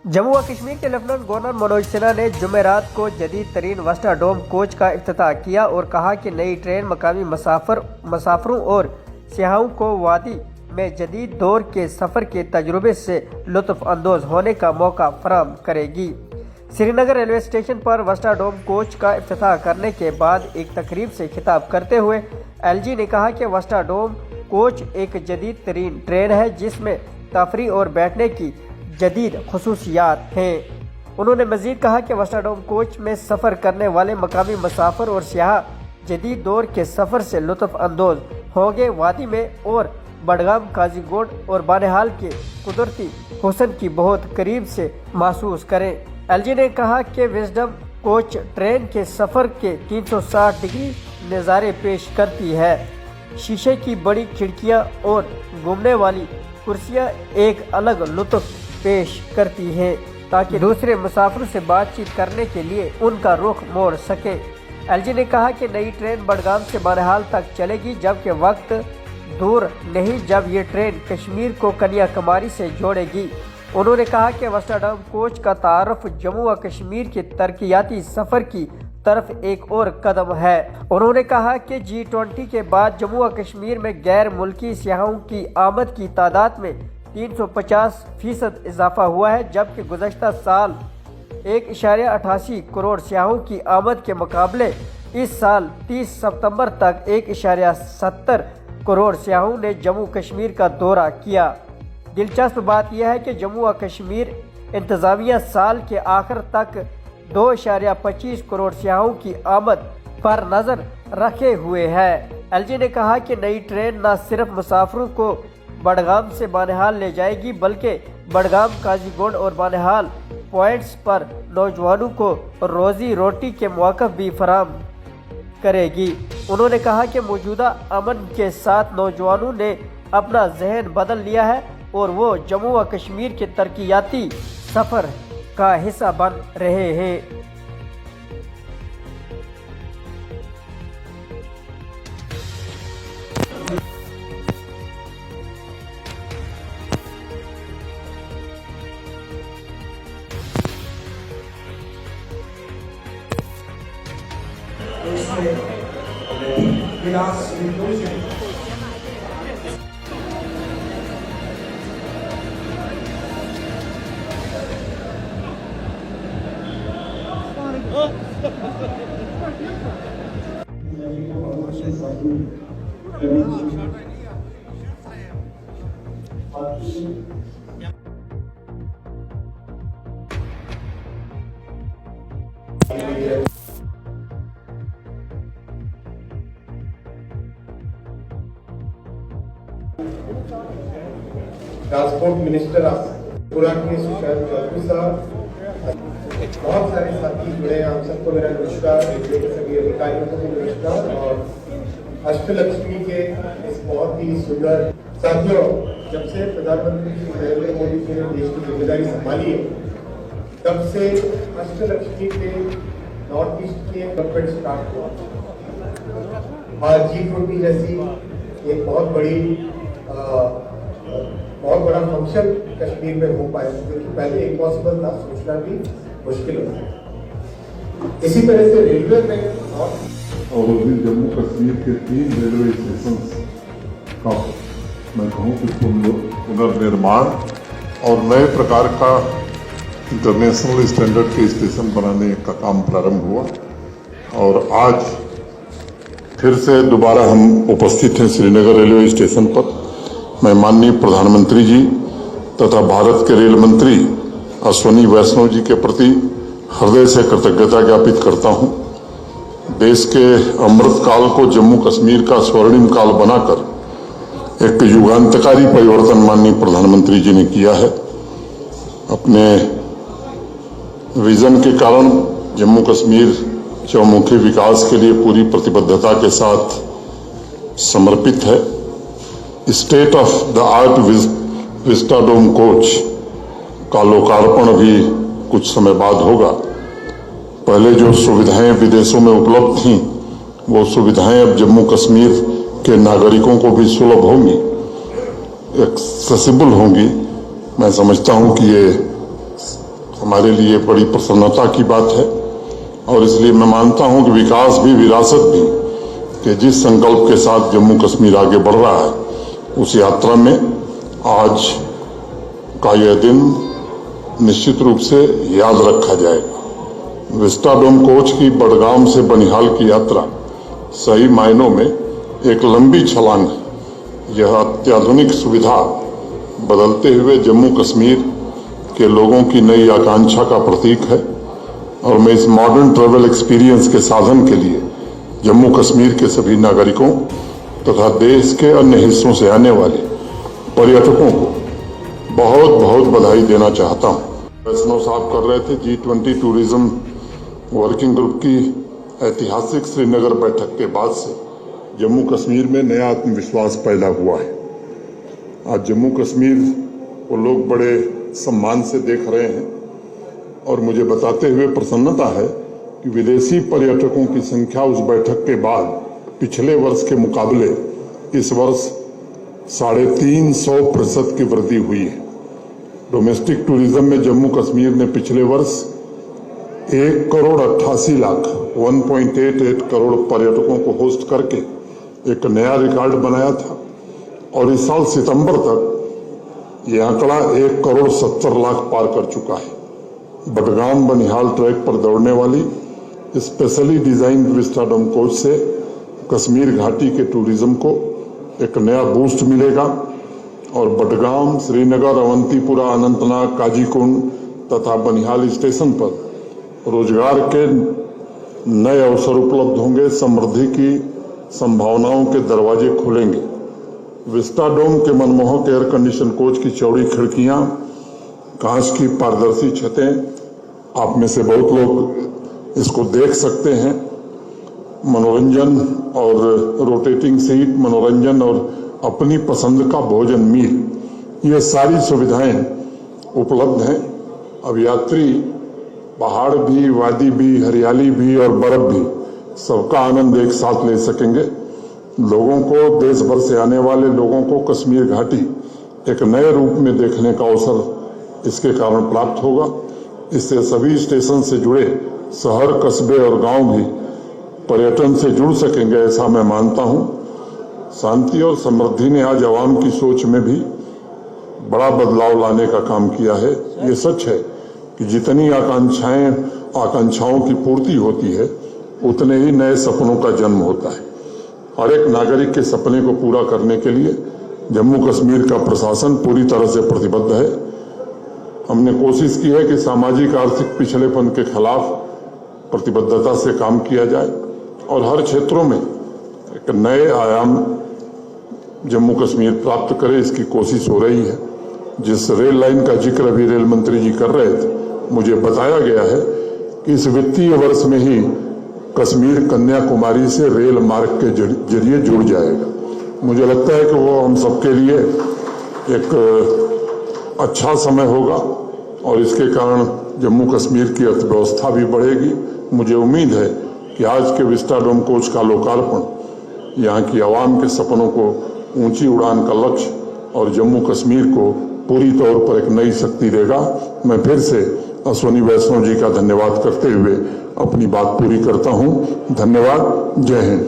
जम्मू व कश्मीर के lieutenant governor Manoj Sinha ने जुमेरात को जदीद तरीन वस्टा डोम कोच का इफ्तिताह किया और कहा कि नई ट्रेन मकामी मुसाफरों और सियाहों को वादी में जदीद दौर के सफ़र के तजुर्बे से लुत्फ़ अंदोज होने का मौका फराहम करेगी। श्रीनगर रेलवे स्टेशन पर वस्टा डोम कोच का इफ्तिताह करने के बाद एक तकरीब से खिताब करते हुए एलजी ने कहा कि वस्टा डोम कोच एक जदीद तरीन ट्रेन है जिसमें तफरी और बैठने की जदीद खसूसियात हैं। उन्होंने मजीद कहा कि वस्टा डोम कोच में सफ़र करने वाले मकामी मुसाफिर और सियाह जदीद दौर के सफ़र से लुत्फ़ अंदोज होंगे। वादी में और बडगाम, काजीकोट और बानिहाल के कुदरती हुस्न की बहुत करीब से महसूस करें। एलजी ने कहा कि विजडम कोच ट्रेन के सफ़र के 360 डिग्री नज़ारे पेश करती है। शीशे की बड़ी खिड़कियां और घूमने वाली कुर्सियां एक अलग लुत्फ़ पेश करती हैं ताकि दूसरे मुसाफिरों से बातचीत करने के लिए उनका रुख मोड़ सके। एलजी ने कहा कि नई ट्रेन बडगाम से बानिहाल तक चलेगी, जबकि वक्त दूर नहीं जब ये ट्रेन कश्मीर को कन्याकुमारी से जोड़ेगी। उन्होंने कहा कि वस्टा डोम कोच का तारुफ जम्मू व कश्मीर के तरक्याती सफ़र की तरफ एक और कदम है। उन्होंने कहा कि G20 के बाद जम्मू व कश्मीर में गैर मुल्की सियाहों की आमद की तादाद में 350% इजाफा हुआ है, जबकि गुज़श्ता साल 1.88 करोड़ सियाहों की आमद के मुकाबले इस साल 30 सितंबर तक 1.70 करोड़ सियाहों ने जम्मू कश्मीर का दौरा किया। दिलचस्प बात यह है कि जम्मू व कश्मीर इंतज़ामिया साल के आखिर तक 2.25 करोड़ सियाहों की आमद पर नज़र रखे हुए है। एलजी ने कहा कि नई ट्रेन न सिर्फ मुसाफिरों को बडगाम से बानिहाल ले जाएगी, बल्कि बडगाम, काजीकोट और बानिहाल पॉइंट्स पर नौजवानों को रोजी रोटी के मौके भी फराहम करेगी। उन्होंने कहा कि मौजूदा अमन के साथ नौजवानों ने अपना जहन बदल लिया है और वो जम्मू व कश्मीर के तरक्याती सफ़र का हिस्सा बन रहे हैं। ट्रांसपोर्ट मिनिस्टर खुराक में सुशांत चौधरी साहब, बहुत सारे साथी जुड़े हैं। आप सबको मेरा नमस्कार। रेलवे के सभी अधिकारियों को भी नमस्कार। और अष्टलक्ष्मी के इस बहुत ही सुंदर साथियों, जब से प्रधानमंत्री नरेंद्र मोदी जी ने देश की जिम्मेदारी संभाली है, तब से अष्टलक्ष्मी के नॉर्थ ईस्ट के डेवलपमेंट स्टार्ट हुआ और G20 जैसी एक बहुत बड़ा फंक्शन कश्मीर में हो पाया, जो कि पहले इम्पॉसिबल था, सोचना भी मुश्किल होता है। इसी तरह से रेलवे में और उस दिन जम्मू कश्मीर के 3 रेलवे स्टेशन का मैं कहूँ कि पुनर्निर्माण और नए प्रकार का इंटरनेशनल स्टैंडर्ड के स्टेशन बनाने का काम प्रारंभ हुआ और आज फिर से दोबारा हम उपस्थित हैं श्रीनगर रेलवे स्टेशन पर। मैं माननीय प्रधानमंत्री जी तथा भारत के रेल मंत्री अश्विनी वैष्णव जी के प्रति हृदय से कृतज्ञता ज्ञापित करता हूं। देश के अमृत काल को जम्मू कश्मीर का स्वर्णिम काल बनाकर एक युगांतकारी परिवर्तन माननीय प्रधानमंत्री जी ने किया है। अपने विजन के कारण जम्मू कश्मीर चौमुखी विकास के लिए पूरी प्रतिबद्धता के साथ समर्पित है। State of the art vista dome coach का लोकार्पण भी कुछ समय बाद होगा। पहले जो सुविधाएं विदेशों में उपलब्ध थीं, वो सुविधाएं अब जम्मू कश्मीर के नागरिकों को भी सुलभ होंगी, एक्सेसिबल होंगी। मैं समझता हूं कि ये हमारे लिए बड़ी प्रसन्नता की बात है और इसलिए मैं मानता हूं कि विकास भी, विरासत भी, कि जिस संकल्प के साथ जम्मू कश्मीर आगे बढ़ रहा है उस यात्रा में आज का यह दिन निश्चित रूप से याद रखा जाएगा। विस्टाडोम कोच की बडगाम से बनिहाल की यात्रा सही मायनों में एक लंबी छलांग है। यह अत्याधुनिक सुविधा बदलते हुए जम्मू कश्मीर के लोगों की नई आकांक्षा का प्रतीक है और मैं इस मॉडर्न ट्रैवल एक्सपीरियंस के साधन के लिए जम्मू कश्मीर के सभी नागरिकों तथा देश के अन्य हिस्सों से आने वाले पर्यटकों को बहुत बहुत बधाई देना चाहता हूं। वैष्णव साहब कर रहे थे G20 टूरिज्म वर्किंग ग्रुप की ऐतिहासिक श्रीनगर बैठक के बाद से जम्मू कश्मीर में नया आत्मविश्वास पैदा हुआ है। आज जम्मू कश्मीर को लोग बड़े सम्मान से देख रहे हैं और मुझे बताते हुए प्रसन्नता है कि विदेशी पर्यटकों की संख्या उस बैठक के बाद पिछले वर्ष के मुकाबले इस वर्ष 350% की वृद्धि हुई है। डोमेस्टिक टूरिज्म में जम्मू कश्मीर ने पिछले वर्ष 1,88,00,000 1.88 करोड़ पर्यटकों को होस्ट करके एक नया रिकॉर्ड बनाया था और इस साल सितंबर तक यह आंकड़ा 1,70,00,000 पार कर चुका है। बडगाम बनिहाल ट्रैक पर दौड़ने वाली स्पेशली डिजाइन विस्टाडोम कोच से कश्मीर घाटी के टूरिज्म को एक नया बूस्ट मिलेगा और बडगाम, श्रीनगर, अवंतीपुरा, अनंतनाग, काजीकुंड तथा बनिहाल स्टेशन पर रोजगार के नए अवसर उपलब्ध होंगे। समृद्धि की संभावनाओं के दरवाजे खुलेंगे। विस्टाडोम के मनमोहक एयर कंडीशन कोच की चौड़ी खिड़कियां, कांच की पारदर्शी छतें, आप में से बहुत लोग इसको देख सकते हैं। मनोरंजन और रोटेटिंग सीट, मनोरंजन और अपनी पसंद का भोजन मील, ये सारी सुविधाएं उपलब्ध हैं। अब यात्री पहाड़ भी, वादी भी, हरियाली भी और बर्फ भी, सबका आनंद एक साथ ले सकेंगे। लोगों को, देश भर से आने वाले लोगों को कश्मीर घाटी एक नए रूप में देखने का अवसर इसके कारण प्राप्त होगा। इससे सभी स्टेशन से जुड़े शहर, कस्बे और गांव भी पर्यटन से जुड़ सकेंगे, ऐसा मैं मानता हूं। शांति और समृद्धि ने आज आवाम की सोच में भी बड़ा बदलाव लाने का काम किया है। ये सच है कि जितनी आकांक्षाओं की पूर्ति होती है उतने ही नए सपनों का जन्म होता है। हर एक नागरिक के सपने को पूरा करने के लिए जम्मू कश्मीर का प्रशासन पूरी तरह से प्रतिबद्ध है। हमने कोशिश की है कि सामाजिक आर्थिक पिछड़ेपन के खिलाफ प्रतिबद्धता से काम किया जाए और हर क्षेत्रों में एक नए आयाम जम्मू कश्मीर प्राप्त करे, इसकी कोशिश हो रही है। जिस रेल लाइन का जिक्र अभी रेल मंत्री जी कर रहे थे, मुझे बताया गया है कि इस वित्तीय वर्ष में ही कश्मीर कन्याकुमारी से रेल मार्ग के जरिए जुड़ जाएगा। मुझे लगता है कि वो हम सबके लिए एक अच्छा समय होगा और इसके कारण जम्मू कश्मीर की अर्थव्यवस्था भी बढ़ेगी। मुझे उम्मीद है कि आज के विस्टाडोम कोच का लोकार्पण यहाँ की आवाम के सपनों को ऊंची उड़ान का लक्ष्य और जम्मू कश्मीर को पूरी तौर पर एक नई शक्ति देगा। मैं फिर से अश्वनी वैष्णव जी का धन्यवाद करते हुए अपनी बात पूरी करता हूं। धन्यवाद। जय हिंद।